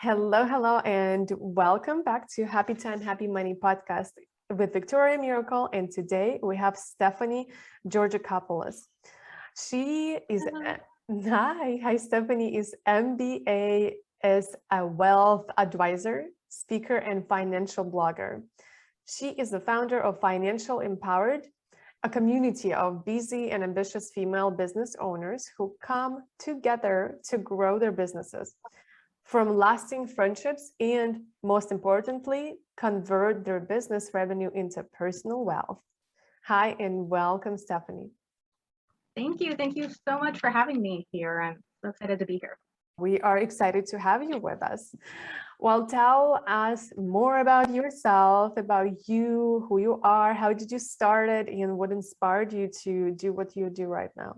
Hello, hello, and welcome back to Happy Time, Happy Money podcast with Viktoriia Miracle. And today we have Stephanie Georgakopoulos. She is Hello. hi, Stephanie is MBA, is a wealth advisor, speaker, and financial blogger. She is the founder of Financially EmpowHERed, a community of busy and ambitious female business owners who come together to grow their businesses from lasting friendships and, most importantly, convert their business revenue into personal wealth. Hi, and welcome, Stephanie. Thank you. Thank you so much for having me here. I'm so excited to be here. We are excited to have you with us. Well, tell us more about yourself, about you, who you are, how did you start it, and what inspired you to do what you do right now?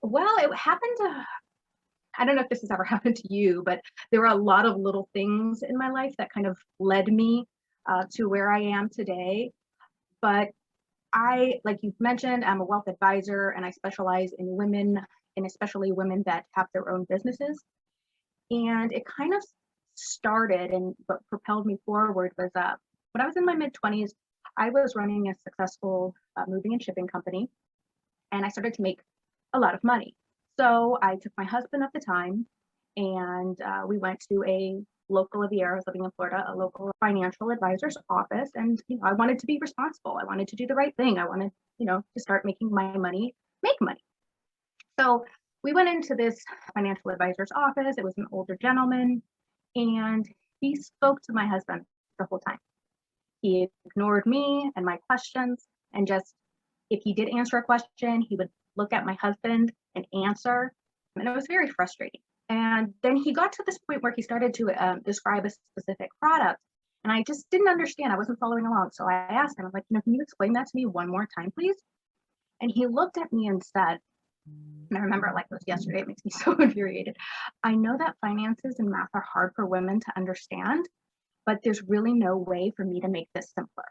Well, it happened I don't know if this has ever happened to you, but there were a lot of little things in my life that kind of led me to where I am today. But like you've mentioned, I'm a wealth advisor and I specialize in women, and especially women that have their own businesses. And it kind of started, and what propelled me forward was when I was in my mid-20s, I was running a successful moving and shipping company, and I started to make a lot of money. So I took my husband at the time, and we went to a local of the area. I was living in Florida, a local financial advisor's office, and I wanted to be responsible. I wanted to do the right thing. I wanted, to start making my money, make money. So we went into this financial advisor's office. It was an older gentleman, and he spoke to my husband the whole time. He ignored me and my questions, and just if he did answer a question, he would look at my husband and answer, and it was very frustrating. And then he got to this point where he started to describe a specific product, and I just didn't understand. I wasn't following along. So I asked him, I'm like, can you explain that to me one more time, please? And he looked at me and said, and I remember it like it was yesterday, it makes me so infuriated. I know that finances and math are hard for women to understand, but there's really no way for me to make this simpler.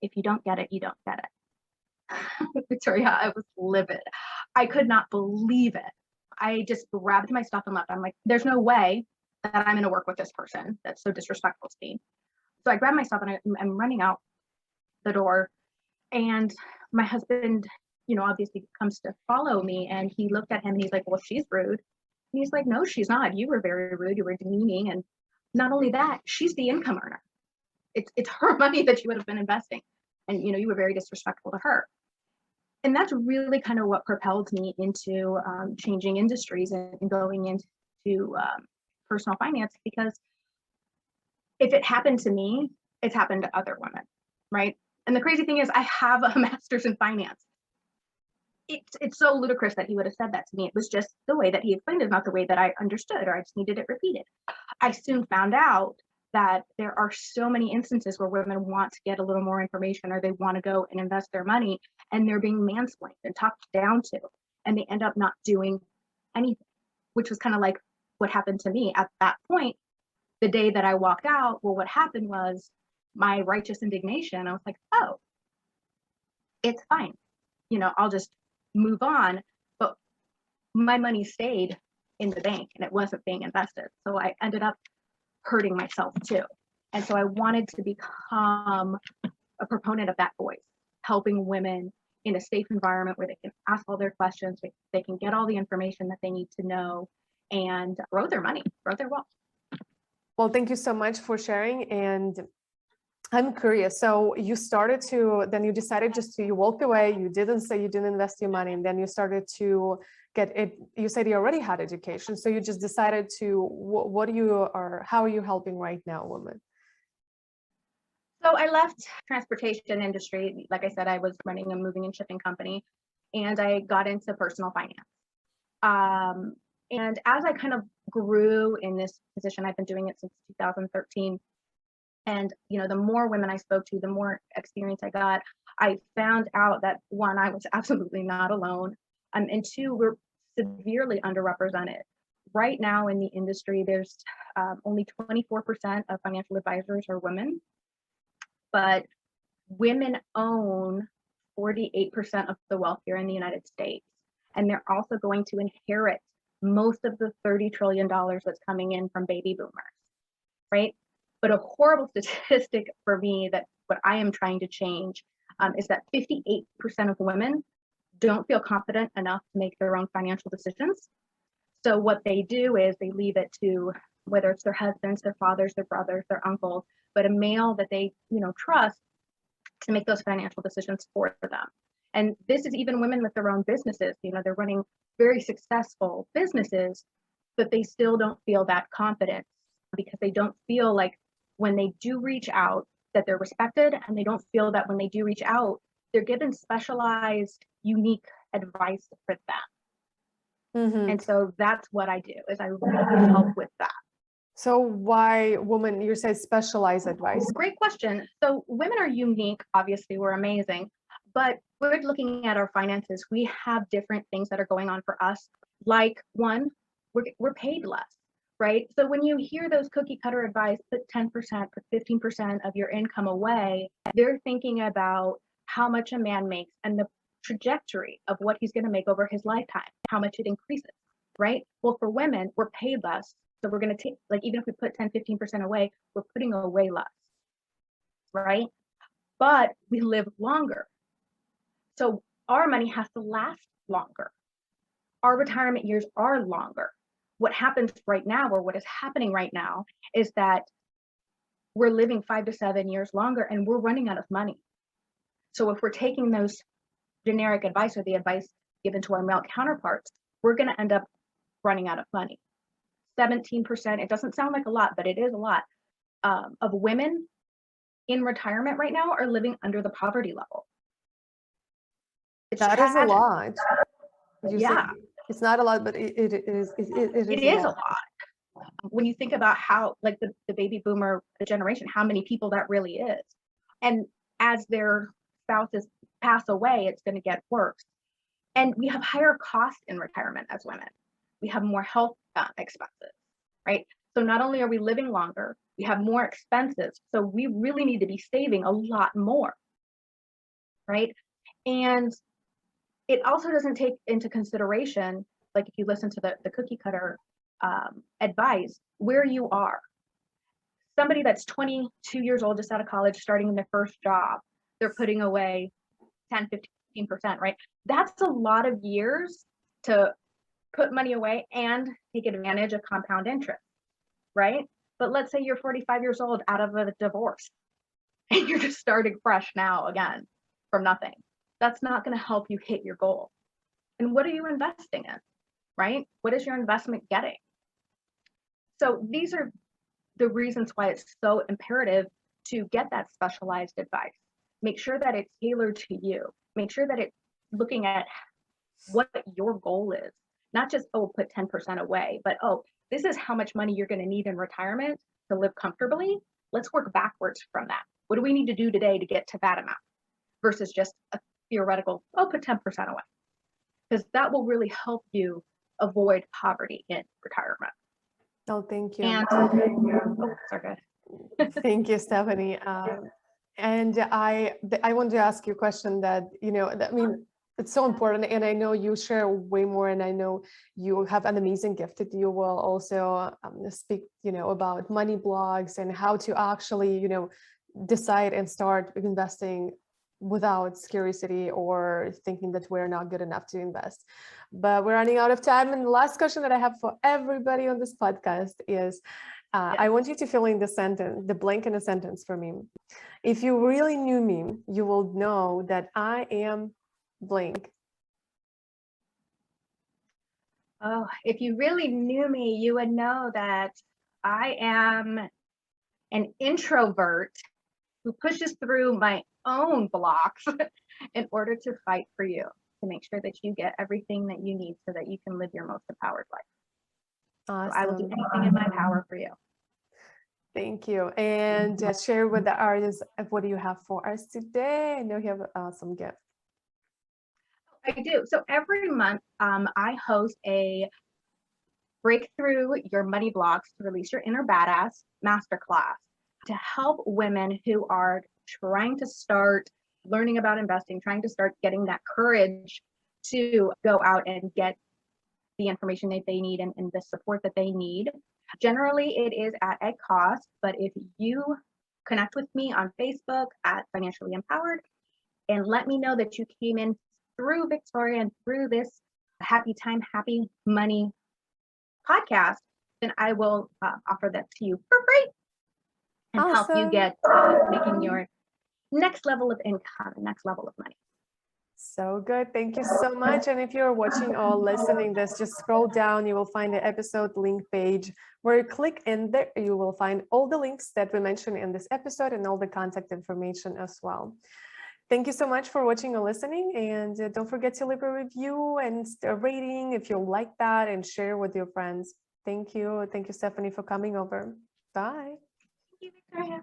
If you don't get it, you don't get it. Viktoriia, I was livid. I could not believe it. I just grabbed my stuff and left. I'm like, there's no way that I'm going to work with this person that's so disrespectful to me. So I grabbed my stuff and I'm running out the door. And my husband, obviously comes to follow me. And he looked at him and he's like, well, she's rude. And he's like, no, she's not. You were very rude. You were demeaning. And not only that, she's the income earner. It's her money that you would have been investing. And, you were very disrespectful to her. And that's really kind of what propelled me into changing industries and going into personal finance, because if it happened to me, it's happened to other women, right? And the crazy thing is I have a master's in finance. It's so ludicrous that he would have said that to me. It was just the way that he explained it, not the way that I understood, or I just needed it repeated. I soon found out that there are so many instances where women want to get a little more information, or they want to go and invest their money, and they're being mansplained and talked down to, and they end up not doing anything, which was kind of like what happened to me at that point. The day that I walked out, well, what happened was my righteous indignation. I was like, oh, it's fine. I'll just move on. But my money stayed in the bank and it wasn't being invested. So I ended up hurting myself too. And so I wanted to become a proponent of that voice, helping women in a safe environment where they can ask all their questions, they can get all the information that they need to know, and grow their money, grow their wealth. Well, thank you so much for sharing. And I'm curious. So you then you decided you walked away. You didn't say you didn't invest your money. And then you started to get it. You said you already had education. So you just decided how are you helping right now, women? So I left transportation industry. Like I said, I was running a moving and shipping company, and I got into personal finance. And as I kind of grew in this position, I've been doing it since 2013. And, the more women I spoke to, the more experience I got. I found out that, one, I was absolutely not alone. And two, we're severely underrepresented. Right now in the industry, there's only 24% of financial advisors are women, but women own 48% of the wealth here in the United States. And they're also going to inherit most of the $30 trillion that's coming in from baby boomers, right? But a horrible statistic for me that what I am trying to change is that 58% of women don't feel confident enough to make their own financial decisions. So what they do is they leave it to, whether it's their husbands, their fathers, their brothers, their uncles, but a male that they, trust to make those financial decisions for them. And this is even women with their own businesses. They're running very successful businesses, but they still don't feel that confidence because they don't feel like when they do reach out that they're respected, and they don't feel that when they do reach out, they're given specialized, unique advice for them. Mhm. And so that's what I do, is I really help with that. So why women, you said specialized advice? Great question. So women are unique. Obviously, we're amazing, but we're looking at our finances. We have different things that are going on for us. Like one, we're paid less, right? So when you hear those cookie cutter advice, put 10%, put 15% of your income away, they're thinking about how much a man makes and the trajectory of what he's going to make over his lifetime, how much it increases, right? Well, for women, we're paid less. So we're going to take, like, even if we put 10, 15% away, we're putting away less, right? But we live longer. So our money has to last longer. Our retirement years are longer. What happens right now, or what is happening right now, is that we're living 5 to 7 years longer and we're running out of money. So if we're taking those generic advice or the advice given to our male counterparts, we're going to end up running out of money. 17%, it doesn't sound like a lot, but it is a lot, of women in retirement right now are living under the poverty level. That is a lot. Yeah. It's not a lot, but it is. It is a lot. When you think about how, like, the baby boomer generation, how many people that really is. And as their spouses pass away, it's going to get worse. And we have higher costs in retirement as women. We have more health expenses, right? So not only are we living longer, we have more expenses. So we really need to be saving a lot more, right? And it also doesn't take into consideration, like if you listen to the cookie cutter advice, where you are. Somebody that's 22 years old, just out of college, starting in their first job, they're putting away 10, 15%, right? That's a lot of years to put money away and take advantage of compound interest, right? But let's say you're 45 years old out of a divorce and you're just starting fresh now again from nothing. That's not going to help you hit your goal. And what are you investing in, right? What is your investment getting? So these are the reasons why it's so imperative to get that specialized advice. Make sure that it's tailored to you. Make sure that it's looking at what your goal is. Not just, oh, put 10% away, but, oh, this is how much money you're going to need in retirement to live comfortably. Let's work backwards from that. What do we need to do today to get to that amount versus just a theoretical, oh, put 10% away? Because that will really help you avoid poverty in retirement. Oh, thank you. And, oh, sorry, go ahead. Thank you, Stephanie. And I want to ask you a question that, it's so important, and I know you share way more, and I know you have an amazing gift that you will also speak, about money blogs and how to actually, decide and start investing without scarcity or thinking that we're not good enough to invest. But we're running out of time. And the last question that I have for everybody on this podcast is, I want you to fill in the blank in a sentence for me. If you really knew me, you will know that I am blank. Oh, if you really knew me, you would know that I am an introvert who pushes through my own blocks in order to fight for you, to make sure that you get everything that you need so that you can live your most empowered life. Awesome. So I will do anything in my power for you. Thank you. And share with the audience, what do you have for us today? I know you have an awesome gift. I do. So every month, I host a Breakthrough Your Money Blocks to Release Your Inner Badass masterclass to help women who are trying to start learning about investing, trying to start getting that courage to go out and get the information that they need and the support that they need. Generally, it is at a cost, but if you connect with me on Facebook at Financially Empowered and let me know that you came in through Viktoriia and through this Happy Time, Happy Money podcast, then I will offer that to you for free and help you get making your next level of income, next level of money. So good. Thank you so much. And if you're watching or listening this, just scroll down. You will find the episode link page where you click in there. You will find all the links that we mentioned in this episode and all the contact information as well. Thank you so much for watching or listening. And don't forget to leave a review and a rating if you like that and share with your friends. Thank you. Thank you, Stephanie, for coming over. Bye. Thank you, Viktoriia.